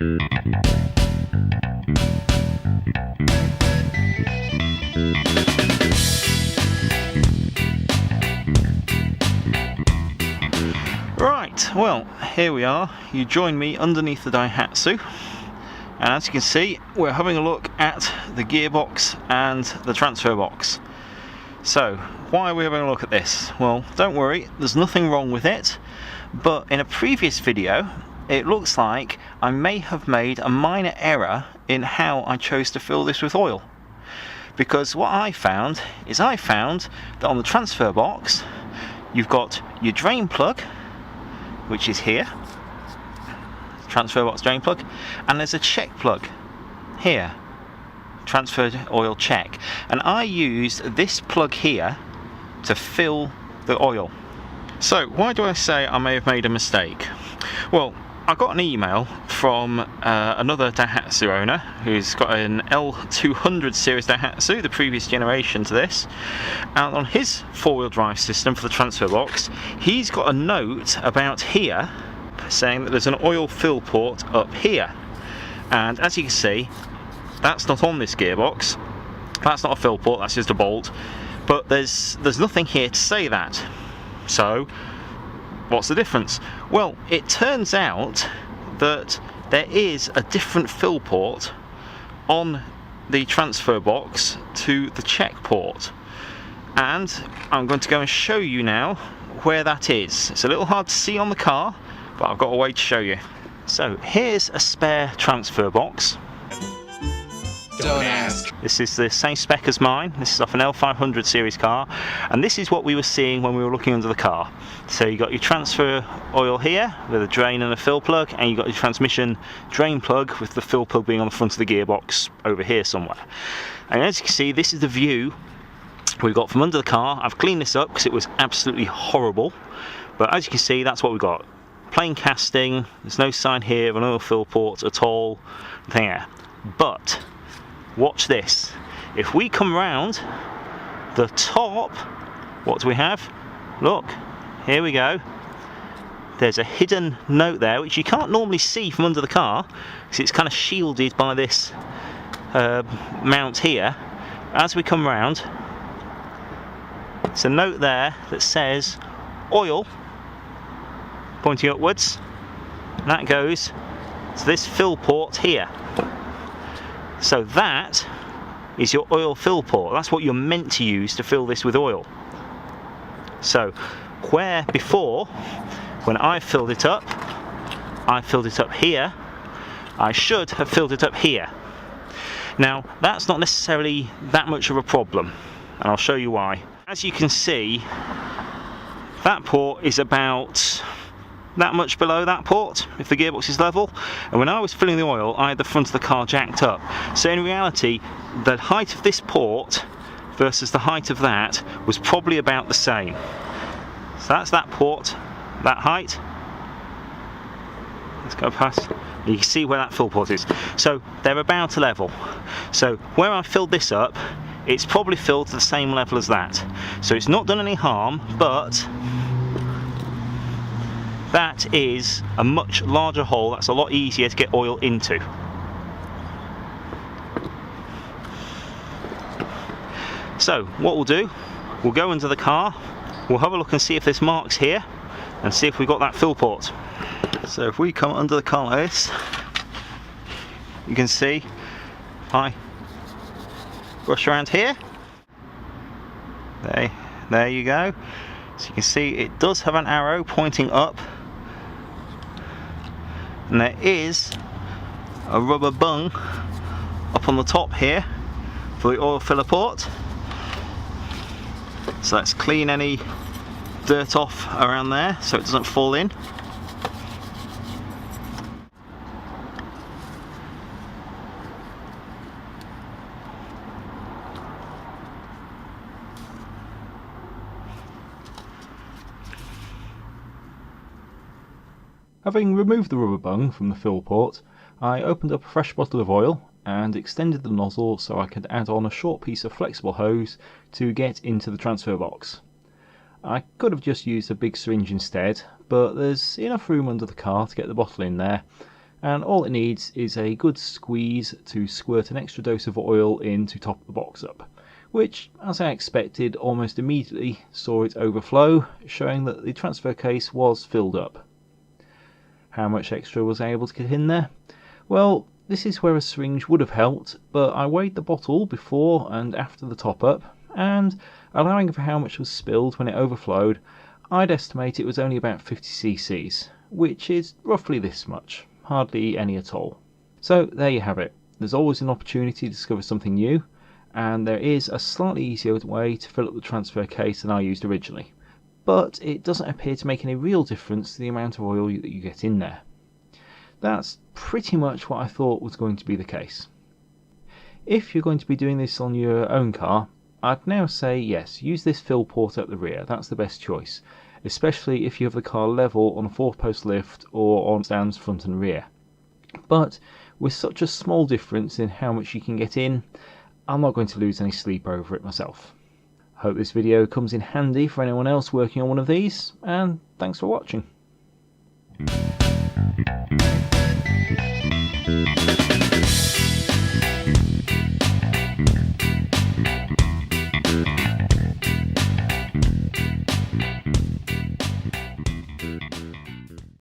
Right, well, here we are. You join me underneath the Daihatsu, and as you can see, we're having a look at the gearbox and the transfer box. So, why are we having a look at this? Well, don't worry, there's nothing wrong with it, but in a previous video, it looks like I may have made a minor error in how I chose to fill this with oil. Because what I found that on the transfer box, you've got your drain plug, which is here, transfer box drain plug, and there's a check plug here, transfer oil check, and I used this plug here to fill the oil. So why do I say I may have made a mistake? Well, I got an email from another Daihatsu owner who's got an L200 series Daihatsu, the previous generation to this, and on his four-wheel drive system for the transfer box, he's got a note about here saying that there's an oil fill port up here, and as you can see, that's not on this gearbox. That's not a fill port, that's just a bolt, but there's nothing here to say that. So what's the difference? Well, it turns out that there is a different fill port on the transfer box to the check port, and I'm going to go and show you now where that is. It's a little hard to see on the car, but I've got a way to show you. So here's a spare transfer box. Don't ask. This is the same spec as mine. This is off an L500 series car, and this is what we were seeing when we were looking under the car. So you got your transfer oil here with a drain and a fill plug, and you got your transmission drain plug with the fill plug being on the front of the gearbox over here somewhere. And as you can see, this is the view we've got from under the car. I've cleaned this up because it was absolutely horrible, but as you can see, that's what we've got. Plain casting. There's no sign here of an oil fill port at all. There, but watch this. If we come round the top, what do we have? Look, here we go. There's a hidden note there which you can't normally see from under the car because it's kind of shielded by this mount here. As we come round, it's a note there that says oil, pointing upwards, and that goes to this fill port here. So that is your oil fill port. That's what you're meant to use to fill this with oil. So where before, when I filled it up here, I should have filled it up here. Now that's not necessarily that much of a problem, and I'll show you why. As you can see, that port is about that much below that port if the gearbox is level, and when I was filling the oil I had the front of the car jacked up, so in reality the height of this port versus the height of that was probably about the same. So that's that port, that height. Let's go past. You can see where that fill port is, so they're about a level. So where I filled this up, it's probably filled to the same level as that, so it's not done any harm, but that is a much larger hole. That's a lot easier to get oil into. So what we'll do, we'll go into the car, we'll have a look and see if there's marks here, and see if we've got that fill port. So if we come under the car like this, you can see, I brush around here, there you go. So you can see it does have an arrow pointing up, and there is a rubber bung up on the top here for the oil filler port. So let's clean any dirt off around there so it doesn't fall in. Having removed the rubber bung from the fill port, I opened up a fresh bottle of oil and extended the nozzle so I could add on a short piece of flexible hose to get into the transfer box. I could have just used a big syringe instead, but there's enough room under the car to get the bottle in there, and all it needs is a good squeeze to squirt an extra dose of oil in to top the box up, which, as I expected, almost immediately saw it overflow, showing that the transfer case was filled up. How much extra was I able to get in there? Well, this is where a syringe would have helped, but I weighed the bottle before and after the top up, and allowing for how much was spilled when it overflowed, I'd estimate it was only about 50 cc's, which is roughly this much, hardly any at all. So there you have it. There's always an opportunity to discover something new, and there is a slightly easier way to fill up the transfer case than I used originally, but it doesn't appear to make any real difference to the amount of oil that you get in there. That's pretty much what I thought was going to be the case. If you're going to be doing this on your own car, I'd now say yes, use this fill port at the rear. That's the best choice, especially if you have the car level on a 4-post lift or on stands front and rear. But with such a small difference in how much you can get in, I'm not going to lose any sleep over it myself. Hope this video comes in handy for anyone else working on one of these, and thanks for watching.